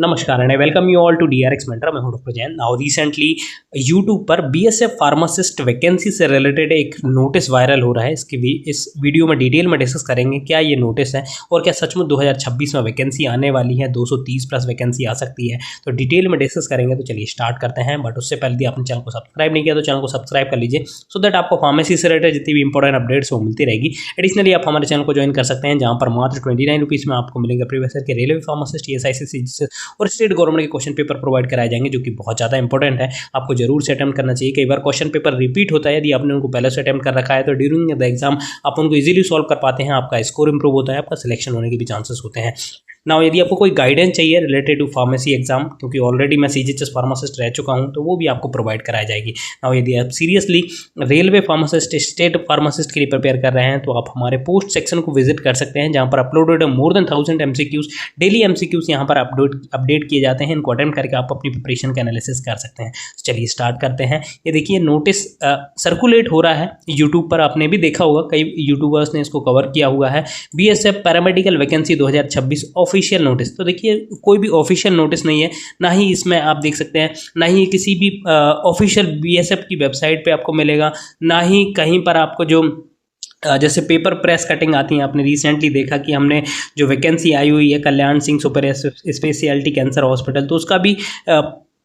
नमस्कार and welcome you all to DRX mentor. मैं हूं doctor Jain. Now recently YouTube पर बीएसएफ फार्मासिस्ट वैकेंसी से रिलेटेड एक नोटिस वायरल हो रहा है। इस वीडियो में डिटेल में डिस्कस करेंगे क्या ये नोटिस है और क्या सचमुच 2026 में वैकेंसी आने वाली है, 230 प्लस वैकेंसी आ सकती है। तो डिटेल में डिस्कस करेंगे। तो चलिए स्टार्ट करते हैं। बट उससे पहले आपने चैनल को सब्सक्राइब नहीं किया तो चैनल को सब्सक्राइब कर लीजिए सो दैट आपको फार्मेसी से रिलेटेड जितनी भी इंपॉर्टेंट अपडेट्स वो मिलती रहेगी। एडिशनली आप हमारे चैनल को ज्वाइन कर सकते हैं जहाँ पर मात्र 29 रुपीज़ में आपको मिलेंगे प्रीवियस ईयर के रेलवे फार्मासिस्ट, ESIC और स्टेट गवर्नमेंट के क्वेश्चन पेपर प्रोवाइड कराए जाएंगे जो कि बहुत ज़्यादा इंपॉर्टेंट है। आपको जरूर से अटेम्प्ट करना चाहिए। कई बार क्वेश्चन पेपर रिपीट होता है, यदि आपने उनको पहले से अटेम्प्ट कर रखा है तो ड्यूरिंग द एग्जाम आप उनको इजीली सॉल्व कर पाते हैं, आपका स्कोर इंप्रूव होता है, आपका सिलेक्शन होने के भी चांसेस होते हैं। नाउ यदि आपको कोई गाइडेंस चाहिए रिलेटेड टू फार्मेसी एग्जाम, क्योंकि ऑलरेडी मैं CGHS फार्मासिस्ट रह चुका हूं, तो वो भी आपको प्रोवाइड कराई जाएगी। नाउ यदि आप seriously railway pharmacist, state pharmacist के लिए प्रिपेयर कर रहे हैं तो आप हमारे पोस्ट सेक्शन को विजिट कर सकते हैं जहां पर uploaded more than 1000 MCQs, daily MCQs यहां पर अपडेट किए जाते हैं। इनको अटेम्प्ट करके आप अपनी प्रिपरेशन का एनालिसिस कर सकते हैं। चलिए स्टार्ट करते हैं। ये देखिए नोटिस सर्कुलेट हो रहा है यूट्यूब पर, आपने भी देखा होगा, कई यूट्यूबर्स ने इसको कवर किया हुआ है। BSF paramedical vacancy 2026 official notice. तो देखिए कोई भी ऑफिशियल नोटिस नहीं है, ना ही इसमें आप देख सकते हैं, ना ही किसी भी ऑफिशियल BSF की वेबसाइट पे आपको मिलेगा, ना ही कहीं पर आपको जो जैसे पेपर प्रेस कटिंग आती है। आपने रिसेंटली देखा कि हमने जो वैकेंसी आई हुई है Kalyan Singh super speciality cancer hospital, तो उसका भी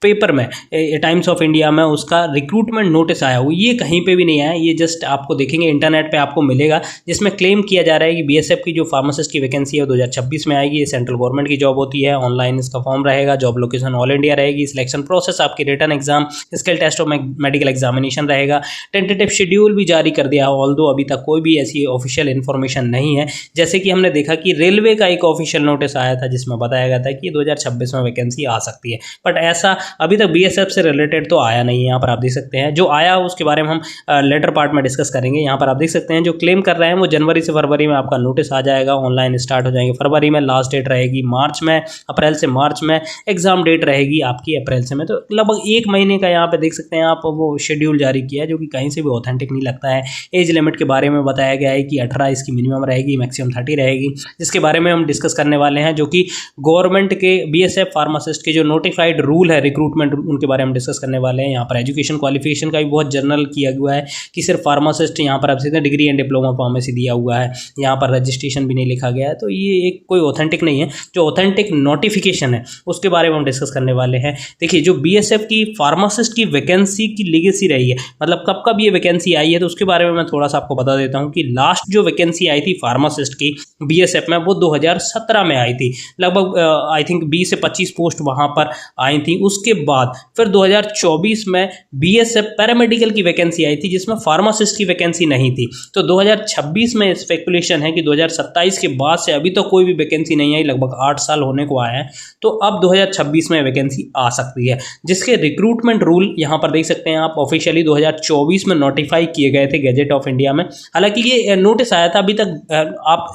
पेपर में टाइम्स ऑफ इंडिया में उसका रिक्रूटमेंट नोटिस आया हुआ, ये कहीं पे भी नहीं आया। ये जस्ट आपको देखेंगे इंटरनेट पे आपको मिलेगा, जिसमें क्लेम किया जा रहा है कि BSF की जो फार्मासिस्ट की वैकेंसी है 2026 में आएगी। ये सेंट्रल गवर्नमेंट की जॉब होती है, ऑनलाइन इसका फॉर्म रहेगा, जॉब लोकेशन ऑल इंडिया रहेगी, सिलेक्शन प्रोसेस आपकी रिटन एग्जाम, स्किल टेस्ट और मेडिकल एग्जामिनेशन रहेगा। टेंटेटिव शेड्यूल भी जारी कर दिया, ऑल्दो अभी तक कोई भी ऐसी ऑफिशियल इन्फॉर्मेशन नहीं है। जैसे कि हमने देखा कि रेलवे का एक ऑफिशियल नोटिस आया था जिसमें बताया गया था कि 2026 में वैकेंसी आ सकती है, बट ऐसा अभी तक BSF से रिलेटेड तो आया नहीं है। यहाँ पर आप देख सकते हैं जो आया उसके बारे में हम लेटर पार्ट में डिस्कस करेंगे। यहाँ पर आप देख सकते हैं जो क्लेम कर रहे हैं वो जनवरी से फरवरी में आपका नोटिस आ जाएगा, ऑनलाइन स्टार्ट हो जाएंगे फरवरी में, लास्ट डेट रहेगी मार्च में, अप्रैल से मार्च में, एग्जाम डेट रहेगी आपकी अप्रैल से में। तो लगभग 1 महीने का यहाँ पे देख सकते हैं आप वो शेड्यूल जारी किया है जो कि कहीं से भी ऑथेंटिक नहीं लगता है। एज लिमिट के बारे में बताया गया है कि 18 इसकी मिनिमम रहेगी, मैक्सिमम 30 रहेगी, जिसके बारे में हम डिस्कस करने वाले हैं, जो कि गवर्नमेंट के BSF फार्मासिस्ट के जो नोटिफाइड रूल है रिक्रूटमेंट, उनके बारे में डिस्कस करने वाले हैं। यहाँ पर एजुकेशन क्वालिफिकेशन का भी बहुत जनरल किया हुआ है कि सिर्फ फार्मासिस्ट, यहाँ पर आप सीधे डिग्री एंड डिप्लोमा फार्मेसी दिया हुआ है, यहाँ पर रजिस्ट्रेशन भी नहीं लिखा गया है। तो ये एक कोई ऑथेंटिक नहीं है। जो ऑथेंटिक नोटिफिकेशन है उसके बारे में हम डिस्कस करने वाले हैं। देखिए जो BSF की फार्मासिस्ट की वैकेंसी की लीगेसी रही है, मतलब कब कब ये वैकेंसी आई है, तो उसके बारे में मैं थोड़ा सा आपको बता देता हूँ कि लास्ट जो वैकेंसी आई थी फार्मासिस्ट की BSF में वो 2017 में आई थी। लगभग आई थिंक 20 से 25 पोस्ट वहाँ पर आई थी। उसके बाद फिर 2024 में BSF पैरामेडिकल की वैकेंसी आई थी जिसमें फार्मासिस्ट की वैकेंसी नहीं थी। तो 2026 में स्पेकुलेशन है कि 2027 के बाद से अभी तो कोई भी वैकेंसी नहीं आई, लगभग 8 साल होने को आए हैं, तो अब 2026 में वैकेंसी आ सकती है, जिसके रिक्रूटमेंट रूल यहाँ पर देख सकते हैं आप ऑफिशियली 2024 में नोटिफाई किए गए थे गैजेट ऑफ इंडिया में। हालांकि ये नोटिस आया था, अभी तक आप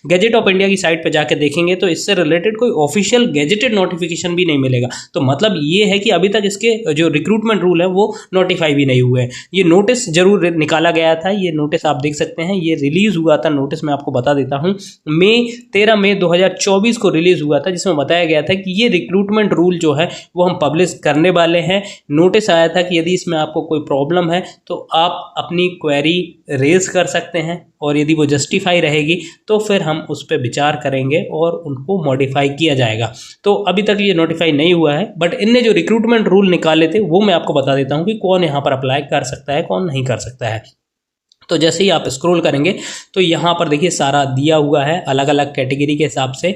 गैजेट ऑफ इंडिया की साइट पर जाकर देखेंगे तो इससे रिलेटेड कोई ऑफिशियल गैजेटेड नोटिफिकेशन भी नहीं मिलेगा। तो मतलब ये है कि अभी तक इसके जो रिक्रूटमेंट रूल है वो नोटिफाई भी नहीं हुए हैं। ये नोटिस जरूर निकाला गया था, ये नोटिस आप देख सकते हैं, ये रिलीज हुआ था नोटिस, मैं आपको बता देता हूं, 13 मई 2024 को रिलीज हुआ था, जिसमें बताया गया था कि ये रिक्रूटमेंट रूल जो है वो हम पब्लिश करने वाले हैं। नोटिस आया था कि यदि इसमें आपको कोई प्रॉब्लम है तो आप अपनी क्वेरी रेज कर सकते हैं और यदि वो जस्टिफाई रहेगी तो फिर हम उस पर विचार करेंगे और उनको मॉडिफाई किया जाएगा। तो अभी तक ये नोटिफाई नहीं हुआ है, बट इनने जो रिक्रूटमेंट रूल निकाले थे वो मैं आपको बता देता हूं कि कौन यहाँ पर अप्लाई कर सकता है, कौन नहीं कर सकता है। तो जैसे ही आप स्क्रॉल करेंगे तो यहाँ पर देखिए सारा दिया हुआ है अलग अलग कैटेगरी के हिसाब से।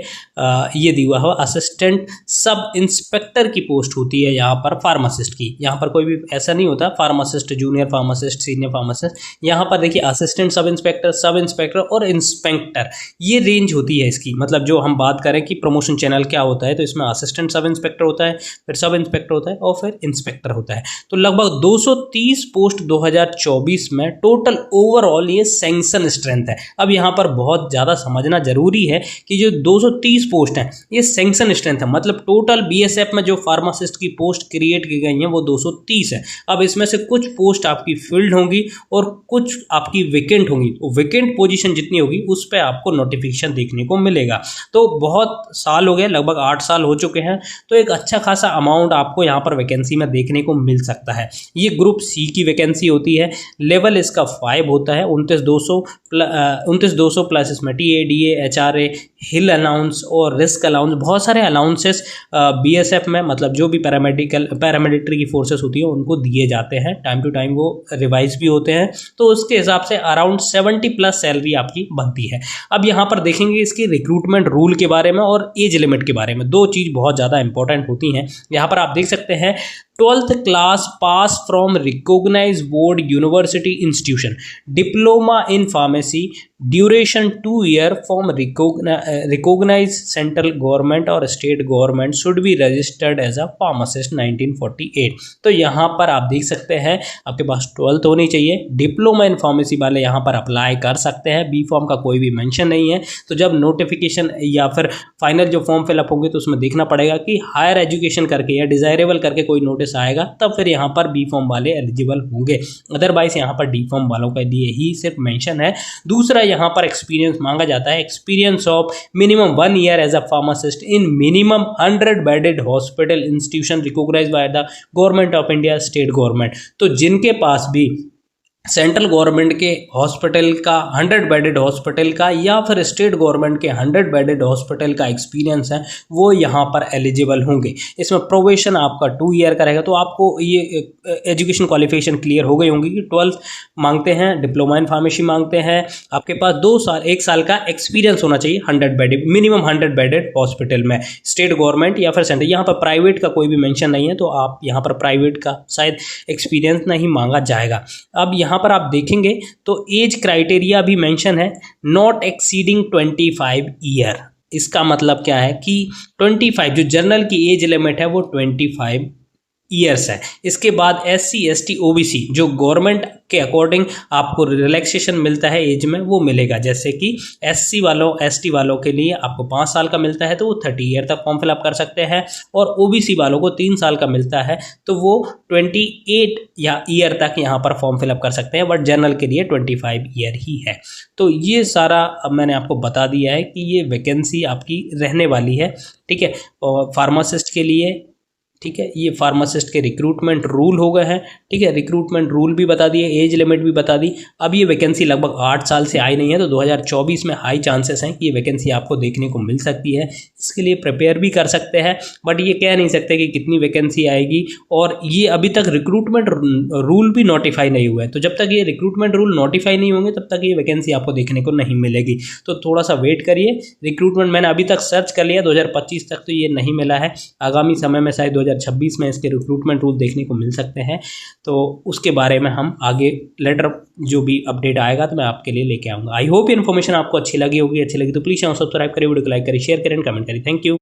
ये दिया हुआ असिस्टेंट सब इंस्पेक्टर की पोस्ट होती है यहाँ पर फार्मासिस्ट की। यहाँ पर कोई भी ऐसा नहीं होता pharmacist, junior pharmacist, senior pharmacist. यहाँ पर देखिए असिस्टेंट सब इंस्पेक्टर और इंस्पेक्टर, ये रेंज होती है इसकी। मतलब जो हम बात करें कि प्रमोशन चैनल क्या होता है, तो इसमें असिस्टेंट सब इंस्पेक्टर होता है, फिर सब इंस्पेक्टर होता है और फिर इंस्पेक्टर होता है। तो लगभग 230 पोस्ट 2024 में टोटल ओवरऑल ये सैंक्शन स्ट्रेंथ है। अब यहाँ पर बहुत ज़्यादा समझना जरूरी है कि जो 230 पोस्ट हैं ये सैंक्शन स्ट्रेंथ है, मतलब टोटल बीएसएफ में जो फार्मासिस्ट की पोस्ट क्रिएट की गई हैं वो 230 है। अब इसमें से कुछ पोस्ट आपकी फिल्ड होंगी और कुछ आपकी वेकेंट होंगी। तो वेकेंट पोजीशन जितनी होगी उस पर आपको नोटिफिकेशन देखने को मिलेगा। तो बहुत साल हो गए, लगभग 8 साल हो चुके हैं, तो एक अच्छा खासा अमाउंट आपको यहाँ पर वैकेंसी में देखने को मिल सकता है। ये ग्रुप सी की वैकेंसी होती है, लेवल इसका 5 होता है। 29,200 प्लस इसमें TADA, HRA, हिल अलाउंस और रिस्क अलाउंस, बहुत सारे अलाउंसेस बीएसएफ में, मतलब जो भी पैरामिलिट्री की फोर्सेस होती है उनको दिए जाते हैं। टाइम टू टाइम वो रिवाइज भी होते हैं, तो उसके हिसाब से अराउंड 70 प्लस सैलरी आपकी बनती है। अब यहाँ पर देखेंगे इसकी रिक्रूटमेंट रूल के बारे में और एज लिमिट के बारे में। दो चीज़ बहुत ज़्यादा इंपॉर्टेंट होती हैं। यहाँ पर आप देख सकते हैं 12th class pass from recognise board university institution, diploma in pharmacy, duration 2 year from recognise central government और state government, should be registered as a pharmacist 1948। तो यहाँ पर आप देख सकते हैं आपके पास 12th होनी चाहिए। डिप्लोमा इन फार्मेसी वाले यहाँ पर अप्लाई कर सकते हैं, बी फॉर्म का कोई भी मेंशन नहीं है। तो जब नोटिफिकेशन या फिर फाइनल जो फॉर्म फिलअप होंगे तो उसमें देखना पड़ेगा कि हायर एजुकेशन करके या डिजायरेबल करके कोई नोटिस आएगा, तब फिर यहाँ पर बी फॉर्म वाले एलिजिबल होंगे। अदरवाइज यहाँ पर डी फॉर्म वालों के लिए ही सिर्फ मेंशन है। दूसरा यहाँ पर एक्सपीरियंस मांगा जाता है, experience of minimum 1 year as a pharmacist in minimum 100 bedded hospital institution recognised by the government of India, state government. तो जिनके पास भी सेंट्रल गवर्नमेंट के हॉस्पिटल का 100 बेडेड हॉस्पिटल का या फिर स्टेट गवर्नमेंट के 100 बेडेड हॉस्पिटल का एक्सपीरियंस है वो यहाँ पर एलिजिबल होंगे। इसमें प्रोबेशन आपका 2 ईयर का रहेगा। तो आपको ये एजुकेशन क्वालिफिकेशन क्लियर हो गई होंगी कि 12 मांगते हैं, डिप्लोमा इन फार्मेसी मांगते हैं, आपके पास 1 साल का एक्सपीरियंस होना चाहिए 100 बेडेड, मिनिमम 100 बेडेड हॉस्पिटल में, स्टेट गवर्नमेंट या फिर सेंट्रल। यहाँ पर प्राइवेट का कोई भी मेंशन नहीं है, तो आप यहाँ पर प्राइवेट का शायद एक्सपीरियंस नहीं मांगा जाएगा। अब यहाँ पर आप देखेंगे तो एज क्राइटेरिया भी मेंशन है, नॉट एक्सीडिंग 25 ईयर। इसका मतलब क्या है कि 25 जो जनरल की एज लिमिट है वो 25 ईयर्स है। इसके बाद SC ST OBC जो गवर्नमेंट के अकॉर्डिंग आपको रिलैक्सेशन मिलता है एज में वो मिलेगा। जैसे कि SC वालों ST वालों के लिए आपको 5 साल का मिलता है तो वो 30 ईयर तक फॉर्म फिलअप कर सकते हैं, और OBC वालों को 3 साल का मिलता है तो वो 28 या ईयर तक यहाँ पर फॉर्म फिलअप कर सकते हैं, बट जनरल के लिए 25 ईयर ही है। तो ये सारा अब मैंने आपको बता दिया है कि ये वैकेंसी आपकी रहने वाली है, ठीक है, और फार्मासिस्ट के लिए, ठीक है। ये फार्मासिस्ट के रिक्रूटमेंट रूल हो गए हैं, ठीक है, रिक्रूटमेंट रूल भी बता दिए, एज लिमिट भी बता दी। अब ये वैकेंसी लगभग 8 साल से आई नहीं है, तो 2024 में हाई चांसेस हैं कि ये वैकेंसी आपको देखने को मिल सकती है। इसके लिए प्रिपेयर भी कर सकते हैं, बट ये कह नहीं सकते कि कितनी वैकेंसी आएगी, और ये अभी तक रिक्रूटमेंट रूल भी नोटिफाई नहीं हुआ है। तो जब तक ये रिक्रूटमेंट रूल नोटिफाई नहीं होंगे तब तक ये वैकेंसी आपको देखने को नहीं मिलेगी। तो थोड़ा सा वेट करिए। रिक्रूटमेंट मैंने अभी तक सर्च कर लिया, 2025 तक तो ये नहीं मिला है। आगामी समय में शायद 2026 में इसके रिक्रूटमेंट रूल देखने को मिल सकते हैं, तो उसके बारे में हम आगे लेटर जो भी अपडेट आएगा तो मैं आपके लिए लेके आऊँगा। आई होप ये इन्फॉर्मेशन आपको अच्छी लगी होगी। अच्छी लगी तो प्लीज़ चैनल सब्सक्राइब करिए, वीडियो को लाइक करिए, शेयर करें, कमेंट करिए। Thank you.